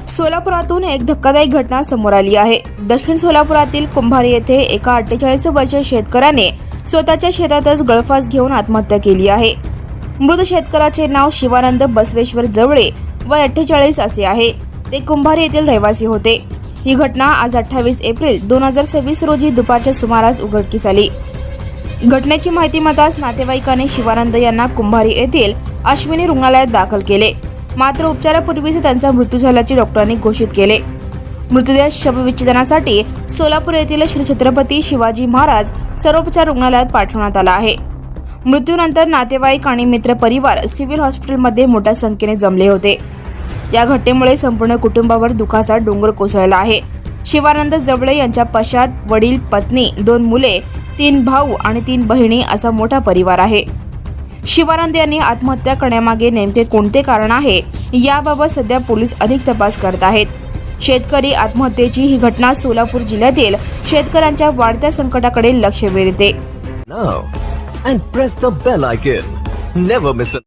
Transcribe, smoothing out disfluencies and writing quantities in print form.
सोलापुरातून एक धक्कादायक घटना समोर आली आहे। दक्षिण सोलापुरातील कुंभारी येथे एका 48 वर्षीय शेतकऱ्याने स्वतःच्या शेतातच गळफास घेऊन आत्महत्या केली आहे। मृत शेतकऱ्याचे नाव शिवानंद बसवेश्वर जवळे वय 48 असे आहे। ते कुंभारी येथील रहिवासी होते। ही घटना आज 28 एप्रिल 2026 रोजी दुपारच्या सुमारास उघडकीस आली। घटनेची माहिती मिळताच नातेवाईकांनी शिवानंद यांना कुंभारी येथील अश्विनी रुग्णालयात दाखल केले, मात्र उपचारापूर्वीच त्यांचा मृत्यू झाल्याचे डॉक्टरांनी घोषित केले। मृतदेह शवविच्छेदनासाठी सोलापूर येथील श्री छत्रपती शिवाजी महाराज सर्वोपचार रुग्णालयात पाठवण्यात आला आहे। मृत्यूनंतर नातेवाईक आणि मित्र परिवार सिव्हिल हॉस्पिटलमध्ये मोठ्या संख्येने जमले होते। या घटनेमुळे संपूर्ण कुटुंबावर दुःखाचा डोंगर कोसळला आहे। शिवानंद जवळे यांच्या पश्चात वडील, पत्नी, 2 मुले, 3 भाऊ आणि 3 बहिणी असा मोठा परिवार आहे। शिवानंद यांनी आत्महत्या करण्यामागे नेमके कोणते कारण आहे याबाबत सध्या पोलीस अधिक तपास करत आहेत। शेतकरी आत्महत्येची ही घटना सोलापूर जिल्ह्यातील शेतकऱ्यांच्या वाढत्या संकटाकडे लक्ष वेधते। Now and press the bell icon. Never miss a